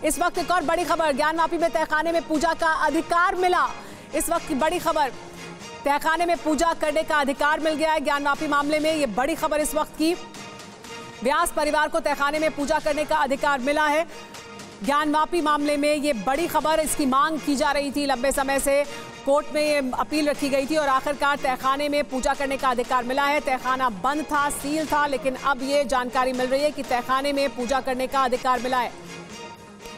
इस वक्त एक और बड़ी खबर, ज्ञानवापी में तहखाने में पूजा का अधिकार मिला। इस वक्त की बड़ी खबर, तहखाने में पूजा करने का अधिकार मिल गया है। ज्ञानवापी मामले में यह बड़ी खबर इस वक्त की, व्यास परिवार को तहखाने में पूजा करने का अधिकार मिला है। ज्ञानवापी मामले में यह बड़ी खबर, इसकी मांग की जा रही थी लंबे समय से, कोर्ट में ये अपील रखी गई थी और आखिरकार तहखाने में पूजा करने का अधिकार मिला है। तहखाना बंद था, सील था, लेकिन अब ये जानकारी मिल रही है कि तहखाने में पूजा करने का अधिकार मिला है।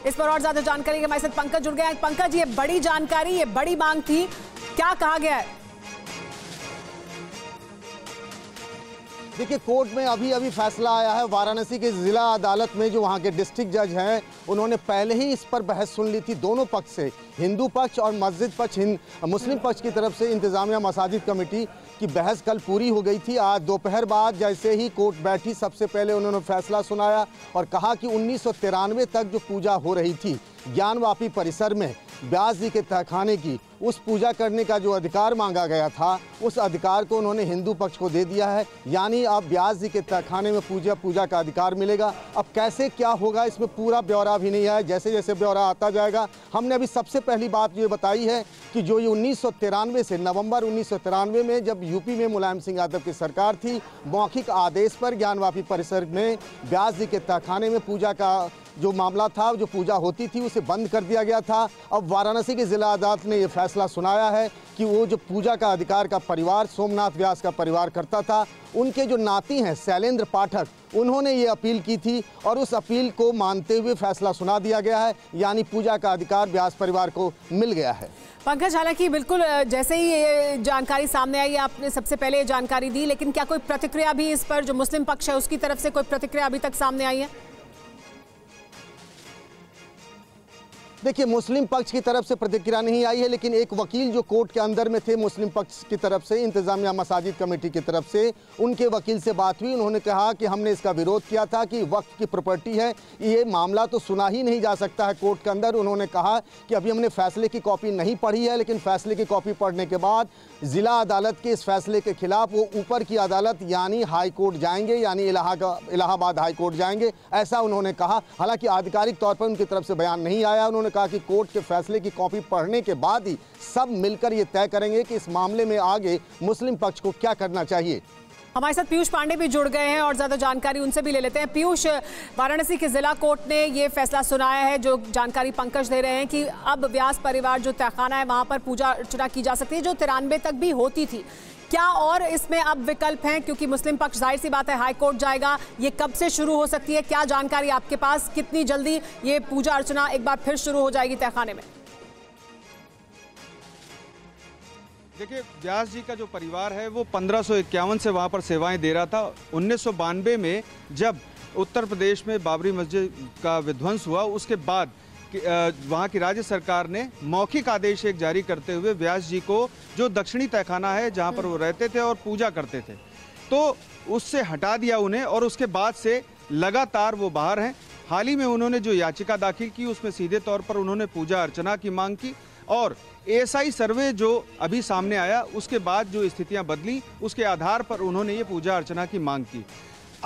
इस पर और ज्यादा जानकारी के हमारे साथ पंकज जुड़ गए हैं। पंकज, ये बड़ी जानकारी, ये बड़ी मांग थी, क्या कहा गया है? देखिए, कोर्ट में अभी फैसला आया है। वाराणसी के जिला अदालत में जो वहाँ के डिस्ट्रिक्ट जज हैं, उन्होंने पहले ही इस पर बहस सुन ली थी दोनों पक्ष से, हिंदू पक्ष और मस्जिद पक्ष, मुस्लिम पक्ष की तरफ से। इंतजामिया मसाजिद कमेटी की बहस कल पूरी हो गई थी। आज दोपहर बाद जैसे ही कोर्ट बैठी, सबसे पहले उन्होंने फैसला सुनाया और कहा कि 1993 तक जो पूजा हो रही थी ज्ञानवापी परिसर में व्यास जी के तहखाने की, उस पूजा करने का जो अधिकार मांगा गया था, उस अधिकार को उन्होंने हिंदू पक्ष को दे दिया है। यानी अब व्यास जी के तहखाने में पूजा का अधिकार मिलेगा। अब कैसे क्या होगा, इसमें पूरा ब्यौरा भी नहीं है, जैसे जैसे ब्यौरा आता जाएगा। हमने अभी सबसे पहली बात ये बताई है कि जो ये 1993 से, नवंबर 1993 में जब यूपी में मुलायम सिंह यादव की सरकार थी, मौखिक आदेश पर ज्ञानवापी परिसर में व्यास जी के तहखाने में पूजा का जो मामला था, जो पूजा होती थी, उसे बंद कर दिया गया था। अब वाराणसी के जिला अदालत ने यह फैसला सुनाया है कि वो जो पूजा का अधिकार का परिवार सोमनाथ व्यास का परिवार करता था, उनके जो नाती हैं शैलेंद्र पाठक, उन्होंने ये अपील की थी और उस अपील को मानते हुए फैसला सुना दिया गया है। यानी पूजा का अधिकार व्यास परिवार को मिल गया है। पंकज, हालांकि बिल्कुल जैसे ही ये जानकारी सामने आई, आपने सबसे पहले ये जानकारी दी, लेकिन क्या कोई प्रतिक्रिया भी इस पर, जो मुस्लिम पक्ष है उसकी तरफ से कोई प्रतिक्रिया अभी तक सामने आई है? देखिए, मुस्लिम पक्ष की तरफ से प्रतिक्रिया नहीं आई है, लेकिन एक वकील जो कोर्ट के अंदर में थे मुस्लिम पक्ष की तरफ से, इंतजामिया मसाजिद कमेटी की तरफ से, उनके वकील से बात हुई। उन्होंने कहा कि हमने इसका विरोध किया था कि वक्फ की प्रॉपर्टी है, ये मामला तो सुना ही नहीं जा सकता है कोर्ट के अंदर। उन्होंने कहा कि अभी हमने फैसले की कॉपी नहीं पढ़ी है, लेकिन फैसले की कॉपी पढ़ने के बाद जिला अदालत के इस फैसले के खिलाफ वो ऊपर की अदालत यानी हाई कोर्ट जाएंगे, यानी इलाहाबाद हाई कोर्ट जाएंगे, ऐसा उन्होंने कहा। हालांकि आधिकारिक तौर पर उनकी तरफ से बयान नहीं आया। उन्होंने कहा कि कोर्ट के फैसले की कॉपी पढ़ने के बाद ही सब मिलकर ये तय करेंगे कि इस मामले में आगे मुस्लिम पक्ष को क्या करना चाहिए। हमारे साथ पीयूष पांडे भी जुड़ गए हैं और ज्यादा जानकारी उनसे भी ले लेते हैं। पीयूष, वाराणसी के जिला कोर्ट ने ये फैसला सुनाया है, जो जानकारी पंकज दे रहे हैं कि अब व्यास परिवार जो तहखाना है वहां पर पूजा अर्चना की जा सकती है, जो 93 तक भी होती थी। क्या और इसमें अब विकल्प हैं? क्योंकि मुस्लिम पक्ष जाहिर सी बात है हाई कोर्ट जाएगा, ये कब से शुरू हो सकती है? क्या जानकारी आपके पास, कितनी जल्दी ये पूजा अर्चना एक बार फिर शुरू हो जाएगी तहखाने में? देखिए, व्यास जी का जो परिवार है वो 1551 से वहाँ पर सेवाएं दे रहा था। 1992 में जब उत्तर प्रदेश में बाबरी मस्जिद का विध्वंस हुआ, उसके बाद वहाँ की राज्य सरकार ने मौखिक आदेश एक जारी करते हुए व्यास जी को, जो दक्षिणी तहखाना है जहाँ पर वो रहते थे और पूजा करते थे, तो उससे हटा दिया उन्हें और उसके बाद से लगातार वो बाहर हैं। हाल ही में उन्होंने जो याचिका दाखिल की, उसमें सीधे तौर पर उन्होंने पूजा अर्चना की मांग की और एएसआई सर्वे जो अभी सामने आया, उसके बाद जो स्थितियां बदली, उसके आधार पर उन्होंने ये पूजा अर्चना की मांग की।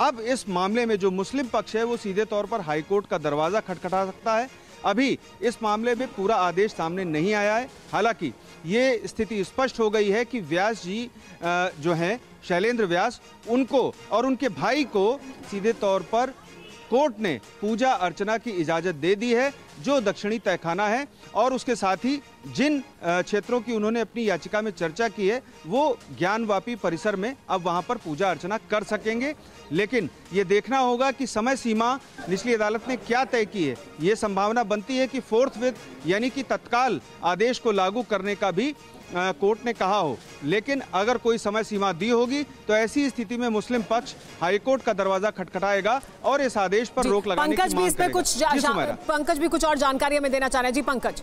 अब इस मामले में जो मुस्लिम पक्ष है वो सीधे तौर पर हाईकोर्ट का दरवाज़ा खटखटा सकता है। अभी इस मामले में पूरा आदेश सामने नहीं आया है। हालांकि ये स्थिति स्पष्ट हो गई है कि व्यास जी जो हैं शैलेंद्र व्यास, उनको और उनके भाई को सीधे तौर पर कोर्ट ने पूजा अर्चना की इजाज़त दे दी है, जो दक्षिणी तहखाना है, और उसके साथ ही जिन क्षेत्रों की उन्होंने अपनी याचिका में चर्चा की है, वो ज्ञानवापी परिसर में अब वहां पर पूजा अर्चना कर सकेंगे। लेकिन ये देखना होगा कि समय सीमा निचली अदालत ने क्या तय की है। ये संभावना बनती है कि फोर्थविथ यानी कि तत्काल आदेश को लागू करने का भी कोर्ट ने कहा हो, लेकिन अगर कोई समय सीमा दी होगी तो ऐसी स्थिति में मुस्लिम पक्ष हाईकोर्ट का दरवाजा खटखटाएगा और इस आदेश पर रोक लगाने की मांग करेगा। पंकज भी कुछ और जानकारी हमें देना चाह रहे हैं। जी पंकज।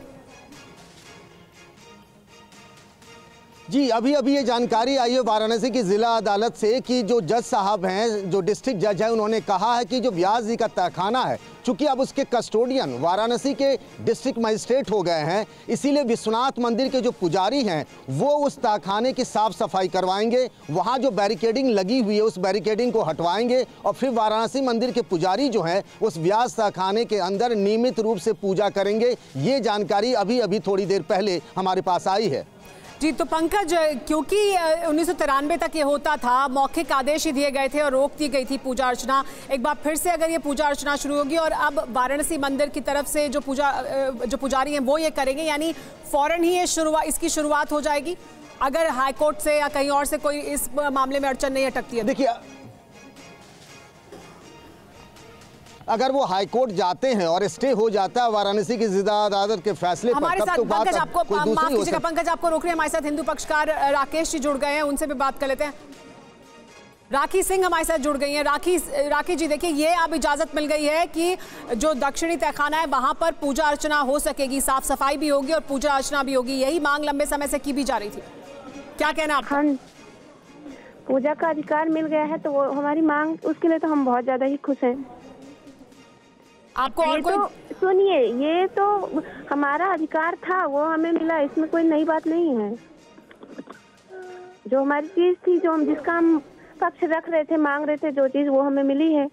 जी अभी ये जानकारी आई है वाराणसी की जिला अदालत से कि जो जज साहब हैं, जो डिस्ट्रिक्ट जज हैं, उन्होंने कहा है कि जो व्यास जी का तहखाना है, चूंकि अब उसके कस्टोडियन वाराणसी के डिस्ट्रिक्ट मजिस्ट्रेट हो गए हैं, इसीलिए विश्वनाथ मंदिर के जो पुजारी हैं वो उस तहखाने की साफ सफाई करवाएंगे, वहाँ जो बैरिकेडिंग लगी हुई है उस बैरिकेडिंग को हटवाएंगे और फिर वाराणसी मंदिर के पुजारी जो हैं उस व्यास तहखाने के अंदर नियमित रूप से पूजा करेंगे। ये जानकारी अभी थोड़ी देर पहले हमारे पास आई है। जी तो पंकज, क्योंकि 1993 तक ये होता था, मौखिक आदेश ही दिए गए थे और रोक दी गई थी पूजा अर्चना, एक बार फिर से अगर ये पूजा अर्चना शुरू होगी और अब वाराणसी मंदिर की तरफ से जो पुजारी हैं वो ये करेंगे, यानी फौरन ही इसकी शुरुआत हो जाएगी अगर हाईकोर्ट से या कहीं और से कोई इस मामले में अड़चन नहीं अटकती है? देखिए, अगर वो हाईकोर्ट जाते हैं और स्टे हो जाता है वाराणसी की जिला अदालत के फैसले पर, तब तो बात कोई दूसरी हो सकती है। पंकज आपको रोक रहे हैं, हमारे साथ हिंदू पक्षकार राकेश जी जुड़ गए हैं, उनसे भी बात कर लेते हैं। राखी सिंह हमारे साथ जुड़ गई हैं। राखी जी, देखिए ये अब इजाजत मिल गई है कि जो दक्षिणी तहखाना है वहां पर पूजा अर्चना हो सकेगी, साफ सफाई भी होगी और पूजा अर्चना भी होगी, यही मांग लंबे समय से की भी जा रही थी, क्या कहना आप? हाँ, पूजा का अधिकार मिल गया है तो वो हमारी मांग, उसके लिए तो हम बहुत ज्यादा ही खुश हैं। आपको और कोई तो सुनिए, ये तो हमारा अधिकार था, वो हमें मिला, इसमें कोई नई बात नहीं है। जो हमारी चीज थी, जो हम जिसका हम पक्ष रख रहे थे, मांग रहे थे, जो चीज वो हमें मिली है।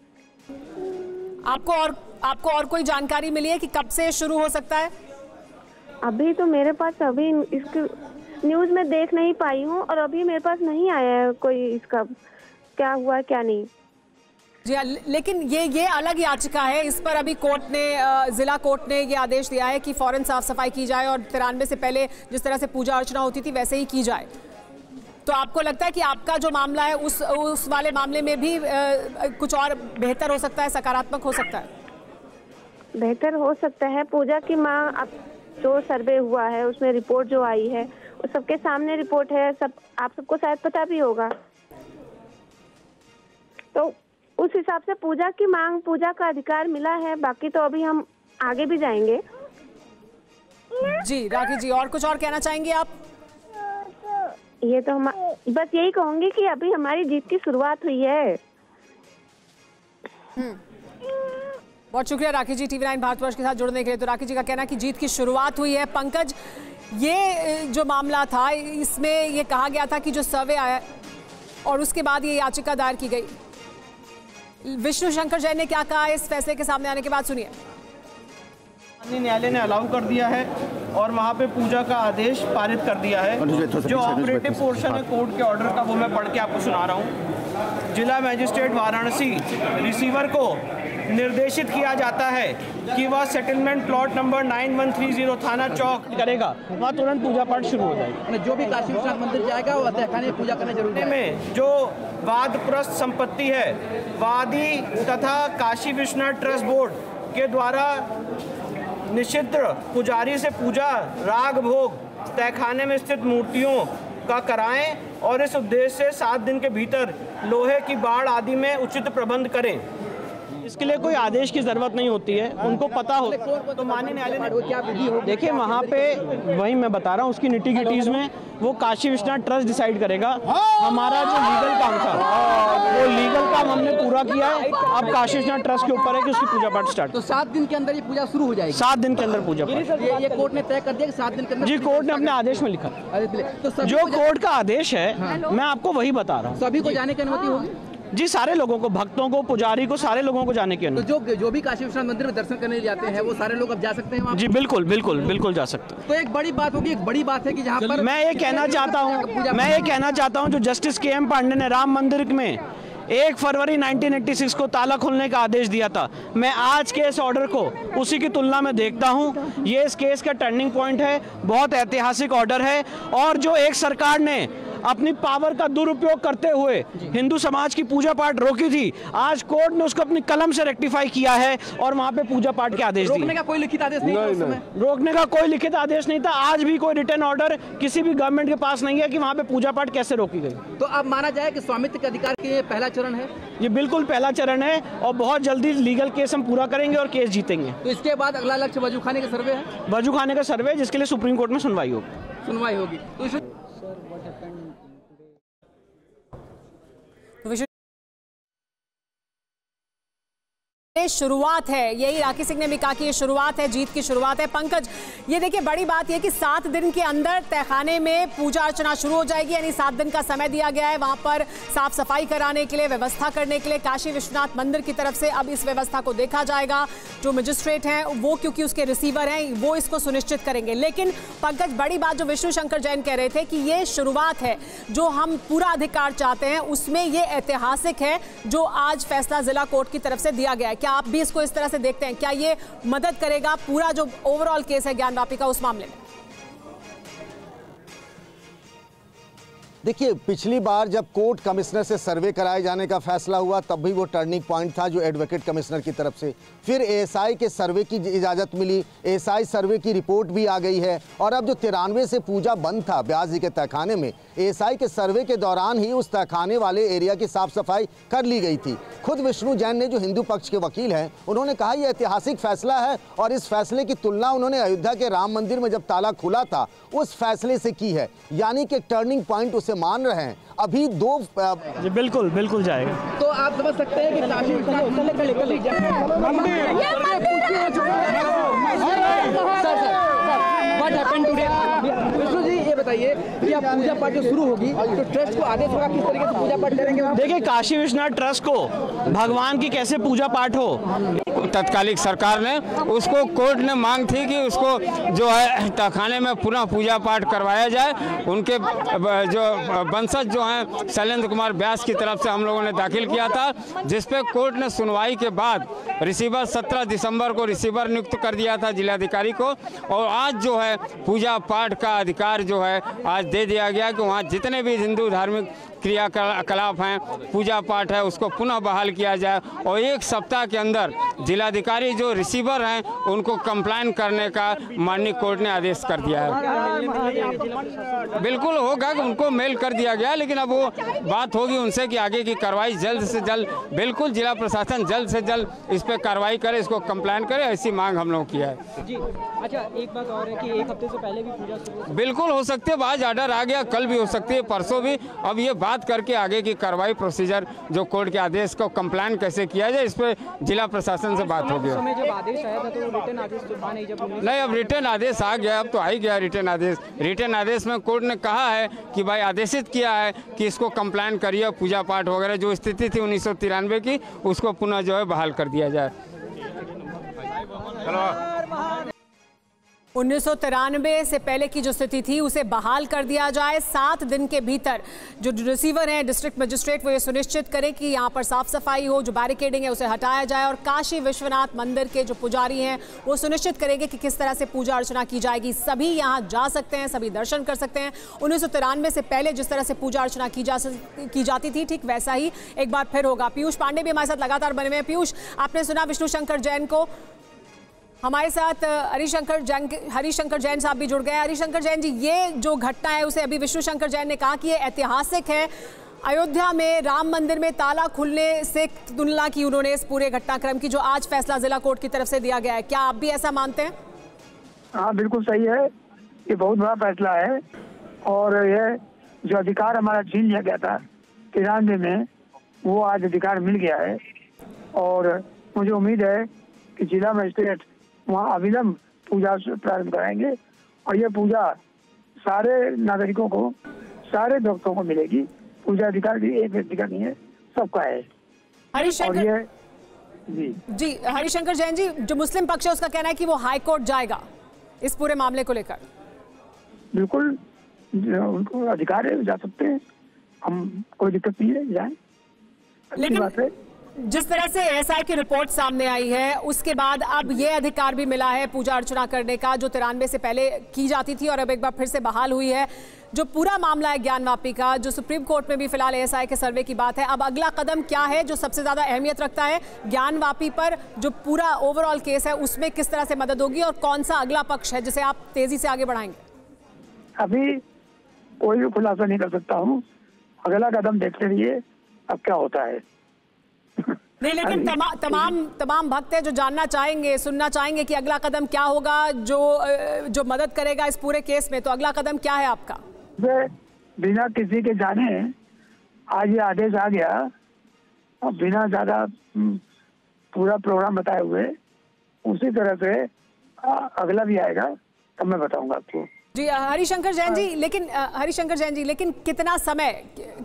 आपको और कोई जानकारी मिली है कि कब से शुरू हो सकता है? अभी तो मेरे पास अभी इसके न्यूज में देख नहीं पाई हूँ और अभी मेरे पास नहीं आया है कोई इसका क्या हुआ क्या नहीं। जी, लेकिन ये अलग याचिका है, इस पर अभी कोर्ट ने, जिला कोर्ट ने ये आदेश दिया है कि फौरन साफ सफाई की जाए और 93 से पहले जिस तरह से पूजा अर्चना होती थी वैसे ही की जाए। तो आपको लगता है कि आपका जो मामला है उस वाले मामले में भी कुछ और बेहतर हो सकता है, सकारात्मक हो सकता है? बेहतर हो सकता है। पूजा की मांग, अब जो सर्वे हुआ है उसमें रिपोर्ट जो आई है वो सबके सामने रिपोर्ट है, सब आप सबको शायद पता भी होगा, तो उस हिसाब से पूजा की मांग, पूजा का अधिकार मिला है। बाकी तो अभी हम आगे भी जाएंगे। जी राखी जी, और कुछ और कहना चाहेंगे आप? ये तो हम बस यही कहूंगी कि अभी हमारी जीत की शुरुआत हुई है। बहुत शुक्रिया राखी जी TV9 भारतवर्ष के साथ जुड़ने के लिए। तो राखी जी का कहना है कि जीत की शुरुआत हुई है। पंकज, ये जो मामला था इसमें ये कहा गया था कि जो सर्वे आया और उसके बाद ये याचिका दायर की गई, विष्णु शंकर जैन ने क्या कहा इस फैसले के सामने आने के बाद, सुनिए। न्यायालय ने अलाउ कर दिया है और वहाँ पे पूजा का आदेश पारित कर दिया है। जो ऑपरेटिव पोर्शन है कोर्ट के ऑर्डर का वो मैं पढ़ के आपको सुना रहा हूँ। जिला मजिस्ट्रेट वाराणसी रिसीवर को निर्देशित किया जाता है कि वह सेटलमेंट प्लॉट नंबर 9130 थाना चौक करेगा, वहाँ तुरंत पूजा पाठ शुरू हो जाएगी। जो भी काशी विश्वनाथ मंदिर जाएगा वो तहखाने में पूजा करना जरूरी है। में जो वादप्रस्त संपत्ति है, वादी तथा काशी विश्वनाथ ट्रस्ट बोर्ड के द्वारा निषिद्ध पुजारी से पूजा, राग भोग तहखाने में स्थित मूर्तियों का कराएं और इस उद्देश्य से 7 दिन के भीतर लोहे की बाड़ आदि में उचित प्रबंध करें। इसके लिए कोई आदेश की जरूरत नहीं होती है, उनको पता हो। तो माननीय न्यायालय ने क्या विधि हो, देखिए वहाँ पे वही मैं बता रहा हूँ, उसकी निटी-गिटीज में वो काशी विश्वनाथ ट्रस्ट डिसाइड करेगा। हमारा जो लीगल काम था वो लीगल काम हमने पूरा किया है। अब काशी विश्वनाथ ट्रस्ट के ऊपर है कि उसकी पूजा पाठ स्टार्ट। तो 7 दिन के अंदर ये पूजा शुरू हो जाएगी? 7 दिन के अंदर पूजा पाठ। ये कोर्ट ने तय कर दिया कि 7 दिन के अंदर? जी, कोर्ट ने अपने आदेश में लिखा। तो जो कोर्ट का आदेश है मैं आपको वही बता रहा हूँ। सभी को जाने की अनुमति होगी? जी, सारे लोगों को, भक्तों को, पुजारी को, सारे लोगों को जाने की अनुमति। तो जो भी काशी विश्वनाथ मंदिर में दर्शन करने जाते हैं वो सारे लोग अब जा सकते हैं वहाँ? जी बिल्कुल जा सकते हैं। तो एक बड़ी बात होगी, एक बड़ी बात है कि जहाँ पर मैं ये कहना चाहता हूँ जो जस्टिस KM पांडे ने राम मंदिर में 1 फरवरी 1986 को ताला खोलने का आदेश दिया था, मैं आज के इस ऑर्डर को उसी की तुलना में देखता हूँ। ये इस केस का टर्निंग पॉइंट है, बहुत ऐतिहासिक ऑर्डर है। और जो एक सरकार ने अपनी पावर का दुरुपयोग करते हुए हिंदू समाज की पूजा पाठ रोकी थी, आज कोर्ट ने उसको अपनी कलम से रेक्टिफाई किया है और वहाँ पे पूजा पाठ के आदेश दिए। रोकने का कोई लिखित आदेश नहीं था उस समय? रोकने का कोई लिखित आदेश नहीं था। आज भी कोई रिटर्न ऑर्डर किसी भी गवर्नमेंट के पास नहीं है कि वहाँ पे पूजा पाठ कैसे रोकी गई। तो अब माना जाए कि स्वामित्व के अधिकार के ये पहला चरण है? ये बिल्कुल पहला चरण है और बहुत जल्दी लीगल केस हम पूरा करेंगे और केस जीतेंगे। तो इसके बाद अगला लक्ष्य वजूखाने का सर्वे है? वजूखाने का सर्वे, जिसके लिए सुप्रीम कोर्ट में सुनवाई होगी। तो शुरुआत है, यही राखी सिंह ने भी कहा कि ये शुरुआत है, जीत की शुरुआत है। पंकज, ये देखिए बड़ी बात ये कि 7 दिन के अंदर तहखाने में पूजा अर्चना शुरू हो जाएगी, यानी 7 दिन का समय दिया गया है वहां पर साफ सफाई कराने के लिए, व्यवस्था करने के लिए। काशी विश्वनाथ मंदिर की तरफ से अब इस व्यवस्था को देखा जाएगा। जो मजिस्ट्रेट हैं वो, क्योंकि उसके रिसीवर हैं, वो इसको सुनिश्चित करेंगे। लेकिन पंकज, बड़ी बात जो विष्णु शंकर जैन कह रहे थे कि ये शुरुआत है, जो हम पूरा अधिकार चाहते हैं उसमें ये ऐतिहासिक है जो आज फैसला जिला कोर्ट की तरफ से दिया गया है। क्या आप भी इसको इस तरह से देखते हैं? क्या ये मदद करेगा पूरा जो ओवरऑल केस है ज्ञानवापी का उस मामले में? देखिए, पिछली बार जब कोर्ट कमिश्नर से सर्वे कराए जाने का फैसला हुआ तब भी वो टर्निंग पॉइंट था जो एडवोकेट कमिश्नर की तरफ से। फिर एएसआई के सर्वे की इजाज़त मिली, एएसआई सर्वे की रिपोर्ट भी आ गई है। और अब जो 93 से पूजा बंद था ब्यास जी के तहखाने में, एएसआई के सर्वे के दौरान ही उस तहखाने वाले एरिया की साफ सफाई कर ली गई थी। खुद विष्णु जैन ने, जो हिंदू पक्ष के वकील हैं, उन्होंने कहा यह ऐतिहासिक फैसला है और इस फैसले की तुलना उन्होंने अयोध्या के राम मंदिर में जब ताला खुला था उस फैसले से की है, यानी कि टर्निंग पॉइंट उसे मान रहे हैं। अभी 2 जी बिल्कुल जाएगा। तो आप समझ सकते हैं कि काशी विष्णु जी, ये बताइए कि अब पूजा पाठ जो शुरू होगी तो ट्रस्ट को आदेश होगा किस तरीके से पूजा पाठ करेंगे? देखिए, काशी विश्वनाथ ट्रस्ट को भगवान की कैसे पूजा पाठ हो, तत्कालिक सरकार ने उसको, कोर्ट ने मांग थी कि उसको जो है तहखाने में पुनः पूजा पाठ करवाया जाए। उनके जो वंशज जो हैं शैलेंद्र कुमार व्यास की तरफ से हम लोगों ने दाखिल किया था, जिस पे कोर्ट ने सुनवाई के बाद रिसीवर 17 दिसंबर को रिसीवर नियुक्त कर दिया था जिलाधिकारी को। और आज जो है पूजा पाठ का अधिकार जो है आज दे दिया गया कि वहाँ जितने भी हिंदू धार्मिक क्रियाकलाप हैं, पूजा पाठ है, उसको पुनः बहाल किया जाए। और 1 सप्ताह के अंदर जिलाधिकारी जो रिसीवर हैं उनको कंप्लाइन करने का माननीय कोर्ट ने आदेश कर दिया है। बिल्कुल होगा कि उनको मेल कर दिया गया, लेकिन अब वो बात होगी उनसे कि आगे की कार्रवाई जल्द से जल्द, बिल्कुल जिला प्रशासन जल्द से जल्द इस पर कार्रवाई करे, इसको कंप्लाइन करे, ऐसी मांग हम लोगों की है। जी अच्छा, एक बात और है कि 1 हफ्ते से पहले भी पूजा शुरू बिल्कुल हो सकती है, आज ऑर्डर आ गया, कल भी हो सकती है, परसों भी। अब ये बात करके आगे की कार्रवाई प्रोसीजर जो कोर्ट के आदेश को कंप्लाइन कैसे किया जाए, इस पर जिला प्रशासन से बात होगी। जब आदेश आया था तो रिटर्न आदेश तो था नहीं, जब नहीं, अब रिटर्न आदेश आ गया, अब तो आ ही गया रिटर्न आदेश। रिटर्न आदेश में कोर्ट ने कहा है कि भाई आदेशित किया है कि इसको कंप्लाइन करिए, पूजा पाठ वगैरह जो स्थिति थी 1993 की उसको पुनः जो है बहाल कर दिया जाए। 1993 से पहले की जो स्थिति थी उसे बहाल कर दिया जाए। 7 दिन के भीतर जो रिसीवर हैं, डिस्ट्रिक्ट मजिस्ट्रेट, वो ये सुनिश्चित करे कि यहाँ पर साफ सफाई हो, जो बैरिकेडिंग है उसे हटाया जाए। और काशी विश्वनाथ मंदिर के जो पुजारी हैं वो सुनिश्चित करेंगे कि किस तरह से पूजा अर्चना की जाएगी। सभी यहाँ जा सकते हैं, सभी दर्शन कर सकते हैं। 1993 से पहले जिस तरह से पूजा अर्चना की जाती थी, ठीक वैसा ही एक बार फिर होगा। पीयूष पांडे भी हमारे साथ लगातार बने हुए हैं। पीयूष, आपने सुना विष्णु शंकर जैन को, हमारे साथ हरिशंकर जैन साहब भी जुड़ गए हैं। हरिशंकर जैन जी, ये जो घटना है उसे अभी विष्णु शंकर जैन ने कहा कि ये ऐतिहासिक है। अयोध्या में राम मंदिर में ताला खुलने से तुलना की उन्होंने इस पूरे घटनाक्रम की, जो आज फैसला जिला कोर्ट की तरफ से दिया गया है। क्या आप भी ऐसा मानते हैं? हाँ, बिल्कुल सही है, ये बहुत बड़ा फैसला है। और यह जो अधिकार हमारा छीन लिया गया था 93 में, वो आज अधिकार मिल गया है। और मुझे उम्मीद है कि जिला मजिस्ट्रेट वहाँ अविलंब पूजा प्रारंभ कराएंगे और ये पूजा सारे नागरिकों को, सारे भक्तों को मिलेगी। पूजा अधिकार भी एक व्यक्ति का नहीं है, सबका है। हरिशंकर जी, हरिशंकर जैन जी, जो मुस्लिम पक्ष है उसका कहना है कि वो हाई कोर्ट जाएगा इस पूरे मामले को लेकर। बिल्कुल, उनको अधिकार है, जा सकते हैं, हम कोई दिक्कत नहीं है, जाए। लेकिन बात है, जिस तरह से एएसआई की रिपोर्ट सामने आई है उसके बाद अब ये अधिकार भी मिला है पूजा अर्चना करने का, जो 93 से पहले की जाती थी और अब एक बार फिर से बहाल हुई है। जो पूरा मामला है ज्ञानवापी का, जो सुप्रीम कोर्ट में भी फिलहाल एएसआई के सर्वे की बात है, अब अगला कदम क्या है जो सबसे ज्यादा अहमियत रखता है ज्ञानवापी पर? जो पूरा ओवरऑल केस है उसमें किस तरह से मदद होगी और कौन सा अगला पक्ष है जिसे आप तेजी से आगे बढ़ाएंगे? अभी कोई भी खुलासा नहीं कर सकता हूँ, अगला कदम देखते रहिए अब क्या होता है। नहीं, लेकिन तमाम भक्त हैं जो जानना चाहेंगे, सुनना चाहेंगे कि अगला कदम क्या होगा जो मदद करेगा इस पूरे केस में। तो अगला कदम क्या है आपका? बिना किसी के जाने आज ये आदेश आ गया और बिना ज्यादा पूरा प्रोग्राम बताए हुए, उसी तरह से अगला भी आएगा तब मैं बताऊंगा आपको। जी हरिशंकर जैन जी, लेकिन कितना समय,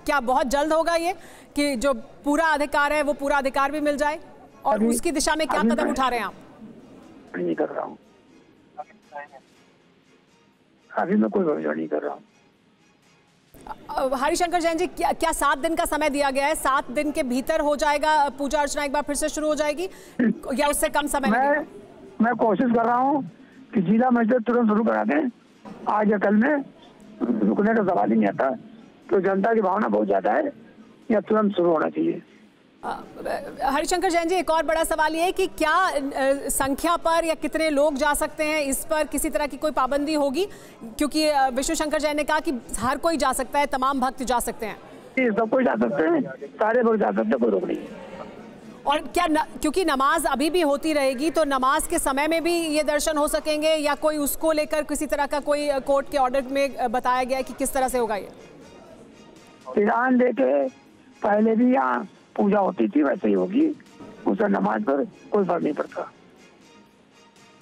क्या बहुत जल्द होगा ये कि जो पूरा अधिकार है वो पूरा अधिकार भी मिल जाए, और उसकी दिशा में क्या कदम उठा रहे हैं आप? नहीं कर रहा हूँ, अभी मैं कोई भविष्य नहीं कर रहा हूँ। हरिशंकर जैन जी, क्या 7 दिन का समय दिया गया है? 7 दिन के भीतर हो जाएगा पूजा अर्चना, एक बार फिर से शुरू हो जाएगी, या उससे कम समय लगेगा? मैं कोशिश कर रहा हूँ कि जिला मस्जिद तुरंत शुरू करा दें, आज या कल में, रुकने का सवाल ही नहीं आता। तो जनता की भावना बहुत ज्यादा है, या तुरंत शुरू होना चाहिए। हरिशंकर जैन जी, एक और बड़ा सवाल ये है कि क्या संख्या पर या कितने लोग जा सकते हैं, इस पर किसी तरह की कोई पाबंदी होगी? क्योंकि विष्णु शंकर जैन ने कहा कि हर कोई जा सकता है, तमाम भक्त जा सकते हैं। सब कोई जा सकते हैं, सारे लोग जा सकते हैं, कोई रोक नहीं है। और क्या क्योंकि नमाज अभी भी होती रहेगी, तो नमाज के समय में भी ये दर्शन हो सकेंगे, या कोई उसको लेकर किसी तरह का कोई कोर्ट के ऑर्डर में बताया गया है कि किस तरह से होगा ये? ईरान लेके पहले भी यहाँ पूजा होती थी, वैसे ही होगी, उसे नमाज पर कोई फर्क नहीं पड़ता।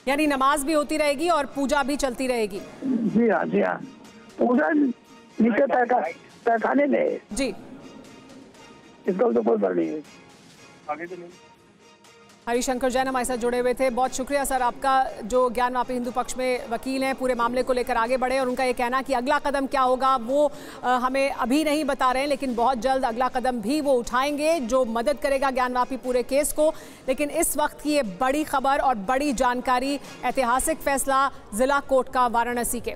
यानी नमाज भी होती रहेगी और पूजा भी चलती रहेगी? जी हाँ, जी हाँ, पूजा नीचे तहखाने में जी, इसका तो कोई फर्क नहीं है। हरिशंकर जैन हमारे साथ जुड़े हुए थे, बहुत शुक्रिया सर आपका, जो ज्ञानवापी हिंदू पक्ष में वकील हैं, पूरे मामले को लेकर आगे बढ़े, और उनका ये कहना कि अगला कदम क्या होगा वो हमें अभी नहीं बता रहे हैं, लेकिन बहुत जल्द अगला कदम भी वो उठाएंगे जो मदद करेगा ज्ञानवापी पूरे केस को। लेकिन इस वक्त की ये बड़ी खबर और बड़ी जानकारी, ऐतिहासिक फैसला जिला कोर्ट का वाराणसी के।